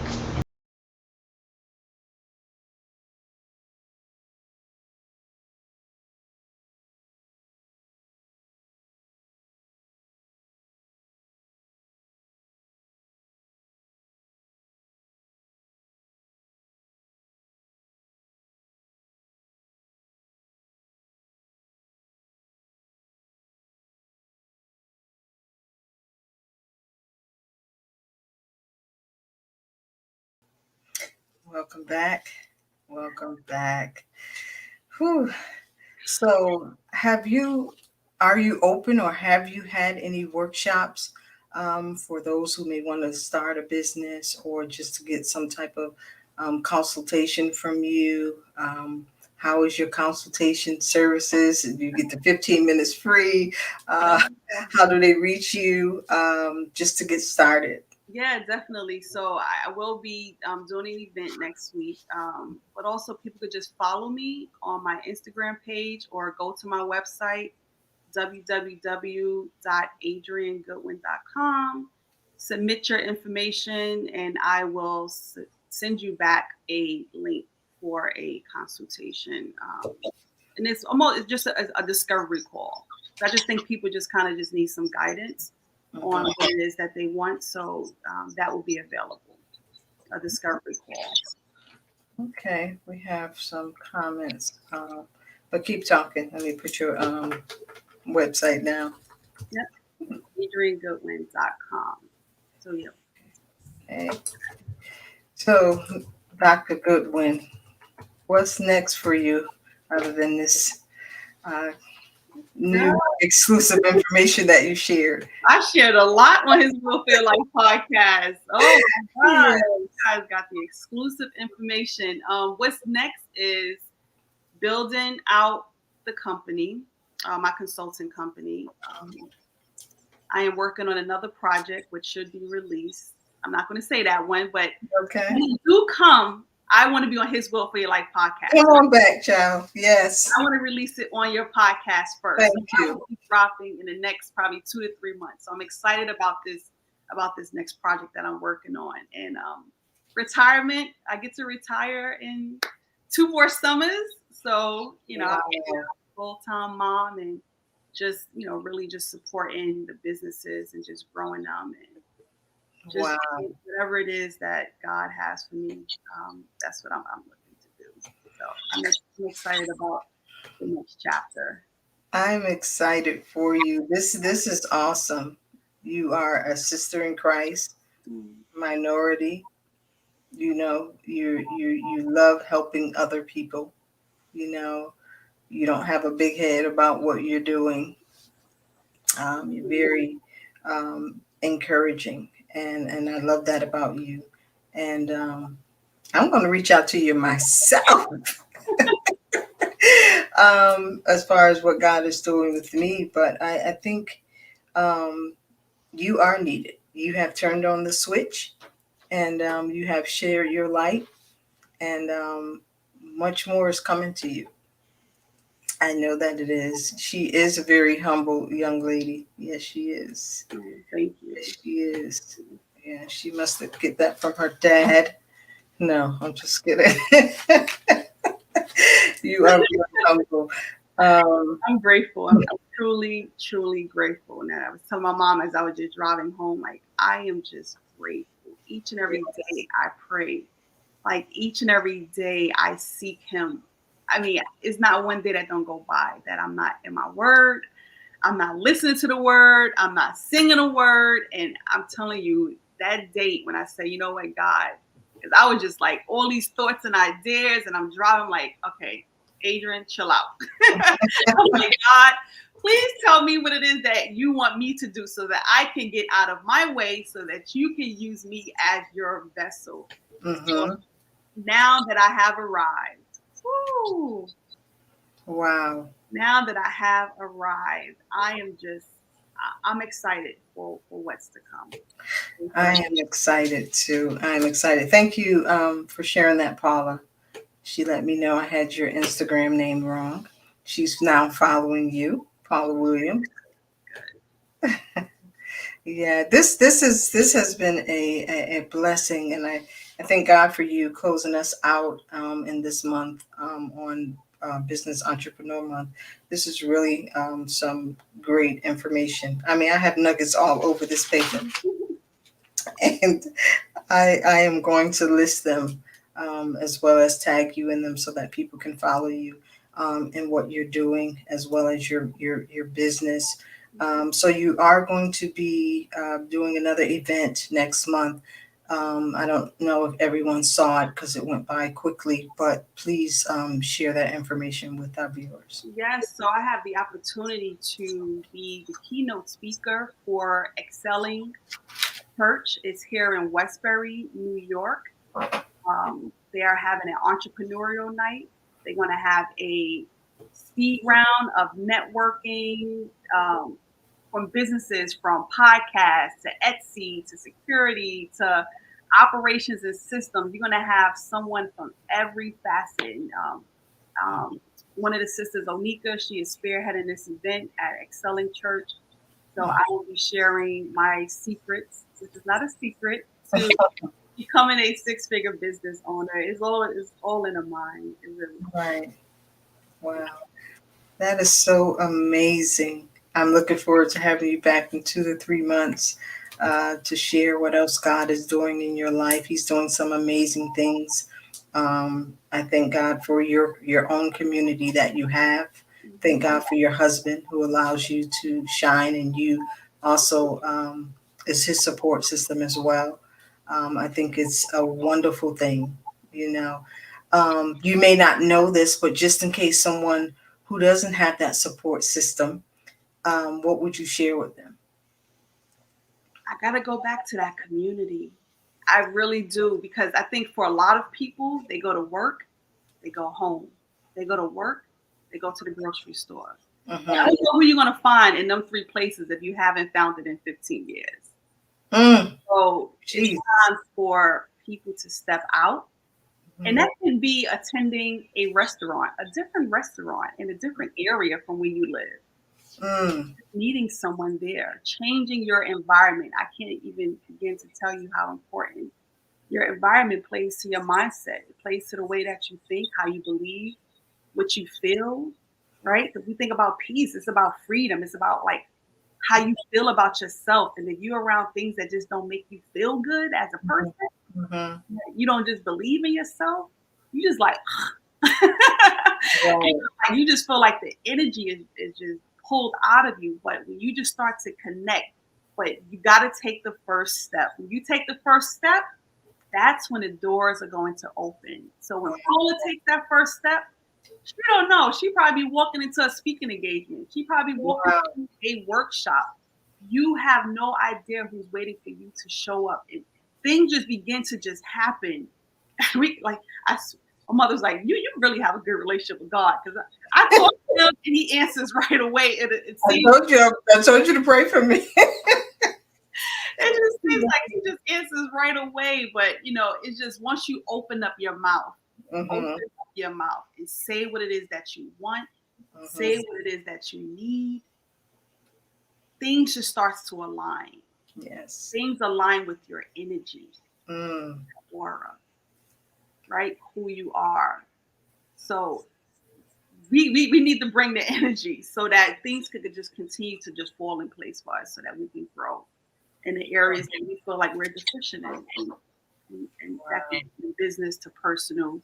Welcome back. Welcome back. Whew. So, are you open or have you had any workshops for those who may want to start a business or just to get some type of consultation from you? how is your consultation services? Do you get the 15 minutes free? How do they reach you, just to get started? Yeah, definitely. So I will be doing an event next week, but also people could just follow me on my Instagram page or go to my website, www.adriangoodwin.com. Submit your information, and I will send you back a link for a consultation. And it's just a discovery call. So I just think people just kind of just need some guidance on what it is that they want. So that will be available, a discovery call. Okay, we have some comments, but keep talking. Let me put your website down. Yep, adriangoodwin.com. So yeah. Okay. So, Dr. Goodwin, what's next for you other than this uh, new exclusive information that you shared? I shared a lot on his Welfare Life podcast. Oh my God. You guys got the exclusive information. What's next is building out the company, my consulting company. I am working on another project which should be released. I'm not going to say that one, but Okay. when you do come, I want to be on his Will for Your Life podcast. Come on back, child. Yes. I want to release it on your podcast first. Thank you. I will be dropping in the next probably 2 to 3 months. So I'm excited about this next project that I'm working on. And retirement, I get to retire in 2 more summers. So, Wow. I'll be a full-time mom and just, really just supporting the businesses and just growing them and just whatever it is that God has for me. That's what I'm looking to do. So I'm excited about the next chapter. I'm excited for you. This is awesome. You are a sister in Christ, minority. You love helping other people. You don't have a big head about what you're doing. You're very encouraging, and I love that about you. And I'm going to reach out to you myself. As far as what God is doing with me, but I think you are needed. You have turned on the switch, and you have shared your light, and much more is coming to you. I know that it is. She is a very humble young lady. Yes, she is. Thank you. Yes, she is. Yeah, she must have get that from her dad. No, I'm just kidding. You are very humble. I'm grateful. I'm truly, truly grateful. And I was telling my mom as I was just driving home, like, I am just grateful. Each and every day I pray. Like, each and every day I seek him. I mean, it's not one day that don't go by that I'm not in my word. I'm not listening to the word. I'm not singing a word. And I'm telling you, that date when I say, you know what, God, because I was just like all these thoughts and ideas, and I'm driving like, okay, Adrian, chill out. I'm like, God, please tell me what it is that you want me to do so that I can get out of my way so that you can use me as your vessel. So now that I have arrived, woo, wow. Now that I have arrived, I'm excited for what's to come. I am excited too. I'm excited. Thank you for sharing that, Paula. She let me know I had your Instagram name wrong. She's now following you, Paula Williams. Yeah, this has been a blessing, and I thank God for you closing us out in this month on Business Entrepreneur Month. This is really some great information. I mean, I have nuggets all over this paper, and I am going to list them as well as tag you in them so that people can follow you in what you're doing as well as your business. So you are going to be doing another event next month. I don't know if everyone saw it because it went by quickly, but please share that information with our viewers. Yes, so I have the opportunity to be the keynote speaker for Excelling Church. It's here in Westbury, New York. They are having an entrepreneurial night. They're going to have a speed round of networking, from businesses, from podcasts to Etsy to security to operations and systems. You're going to have someone from every facet. Um, One of the sisters, Onika, she is spearheading this event at Excelling Church. So I will be sharing my secrets, which is not a secret, to becoming a six-figure business owner. It's all in the mind. It really is. Right. Wow. That is so amazing. I'm looking forward to having you back in 2 to 3 months to share what else God is doing in your life. He's doing some amazing things. I thank God for your own community that you have. Thank God for your husband who allows you to shine, and you also is his support system as well. I think it's a wonderful thing. You know, you may not know this, but just in case someone who doesn't have that support system, what would you share with them? I got to go back to that community. I really do, because I think for a lot of people, they go to work, they go home. They go to work, they go to the grocery store. I Mm-hmm. don't know who you're going to find in them three places if you haven't found it in 15 years. So it's Jeez. time for people to step out. And that can be attending a restaurant, a different restaurant in a different area from where you live. Meeting someone there, changing your environment. I can't even begin to tell you how important your environment plays to your mindset. It plays to the way that you think, how you believe, what you feel, right? Because we think about peace, it's about freedom. It's about like how you feel about yourself. And if you're around things that just don't make you feel good as a person, Mm-hmm. you don't just believe in yourself, you just like, Right. you just feel like the energy is just pulled out of you. But when you just start to connect, but you got to take the first step. When you take the first step, that's when the doors are going to open. So when Paula takes that first step, she don't know. She probably be walking into a speaking engagement. She probably walking Wow. into a workshop. You have no idea who's waiting for you to show up. And things just begin to just happen. My mother's like, you really have a good relationship with God, because I talk to him and he answers right away. And it seems I told you to pray for me. it just seems like he just answers right away. But it's just once you open up your mouth, open Mm-hmm. up your mouth and say what it is that you want, say Mm-hmm. what it is that you need, things just starts to align. Yes. Things align with your energy, Mm. aura, right? Who you are. So we need to bring the energy so that things could just continue to just fall in place for us, so that we can grow in the areas that we feel like we're deficient in. And that can be from business to personal,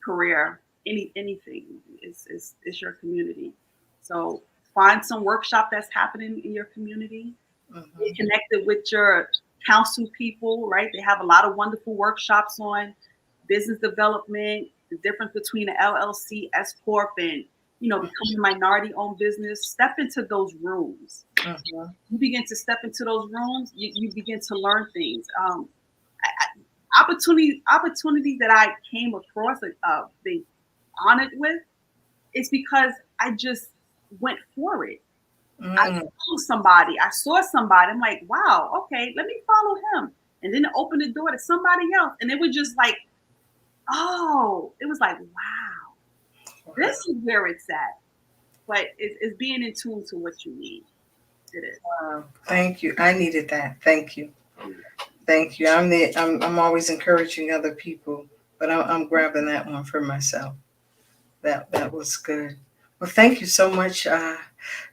career, anything. It's your community. So find some workshop that's happening in your community. Mm-hmm. Get connected with your council people, right? They have a lot of wonderful workshops on business development, the difference between an LLC, S corp, and becoming a minority-owned business. Step into those rooms. Mm-hmm. You begin to step into those rooms. You begin to learn things. Opportunities that I came across, being honored with, is because I just went for it. I Mm. followed somebody. I saw somebody. I'm like, wow, okay, let me follow him. And then it opened the door to somebody else. And it was just like, it was like, wow, this is where it's at. But it's being in tune to what you need. It is. Wow. Thank you. I needed that. Thank you. Thank you. I'm always encouraging other people, but I'm grabbing that one for myself. That was good. Well, thank you so much,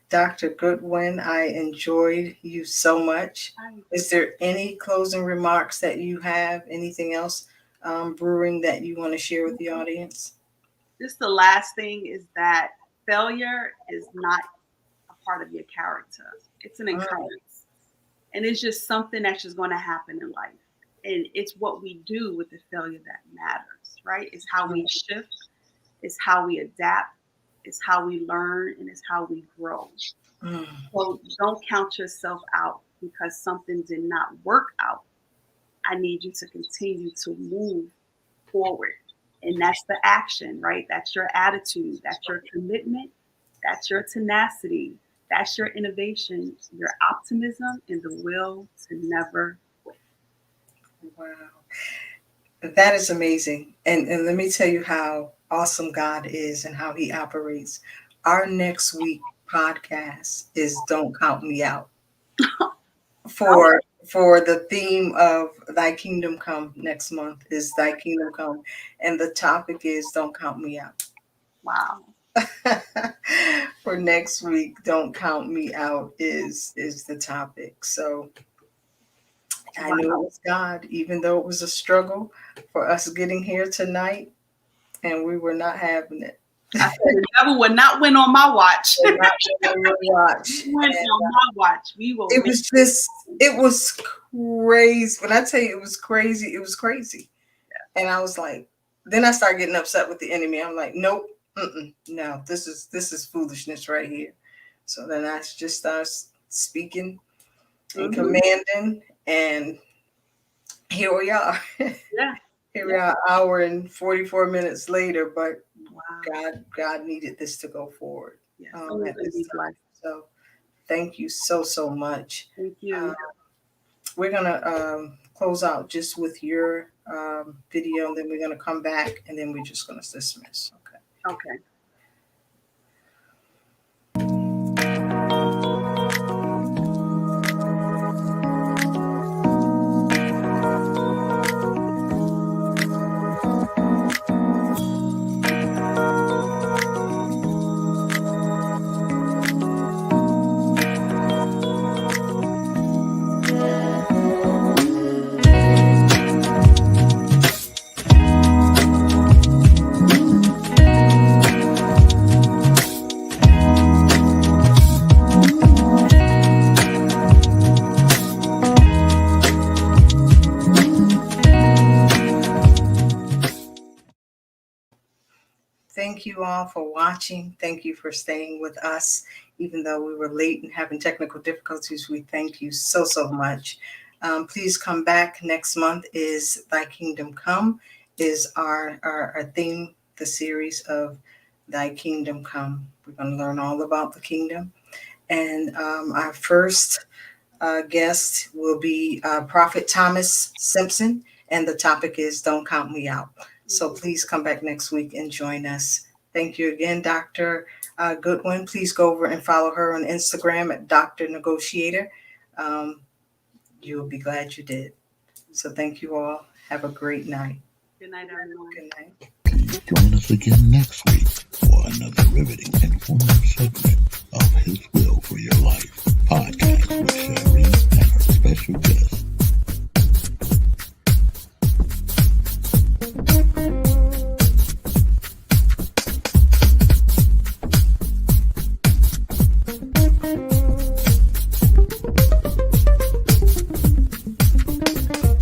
Dr. Goodwin. I enjoyed you so much. Is there any closing remarks that you have? Anything else brewing that you want to share with the audience? Just the last thing is that failure is not a part of your character. It's an occurrence. And it's just something that's just going to happen in life. And it's what we do with the failure that matters, right? It's how we shift. It's how we adapt. It's how we learn, and it's how we grow. Mm. So don't count yourself out because something did not work out. I need you to continue to move forward And that's the action, right? That's your attitude. That's your commitment. That's your tenacity. That's your innovation, your optimism, and the will to never quit. Wow. That is amazing. And let me tell you how awesome God is and how he operates. Our next week podcast is Don't Count Me Out. For the theme of Thy Kingdom Come next month is Thy Kingdom Come. And the topic is Don't Count Me Out. Wow. For next week, Don't Count Me Out is the topic. So I knew it was God, even though it was a struggle for us getting here tonight, and we were not having it. I said the devil would not win on my watch. Win on your watch. Win on my watch. We will. It was crazy. When I tell you it was crazy, it was crazy. Yeah. And I was like, then I started getting upset with the enemy. I'm like, nope, no, this is foolishness right here. So then I just started speaking and commanding, and here we are. Yeah. Here we are, an hour and 44 minutes later, but God needed this to go forward. Yes. So thank you so much. Thank you. We're gonna close out just with your video, and then we're gonna come back, and then we're just gonna dismiss. Okay. Thank you all for watching. Thank you for staying with us. Even though we were late and having technical difficulties, we thank you so much. Please come back. Next month is Thy Kingdom Come, is our theme, the series of Thy Kingdom Come. We're going to learn all about the kingdom. And our first guest will be Prophet Thomas Simpson, and the topic is Don't Count Me Out. So please come back next week and join us. Thank you again, Dr. Goodwin. Please go over and follow her on Instagram at Dr. Negotiator. You'll be glad you did. So thank you all. Have a great night. Good night, everyone. Good night. Please join us again next week for another riveting, informative segment of His Will for Your Life podcast with Sherry.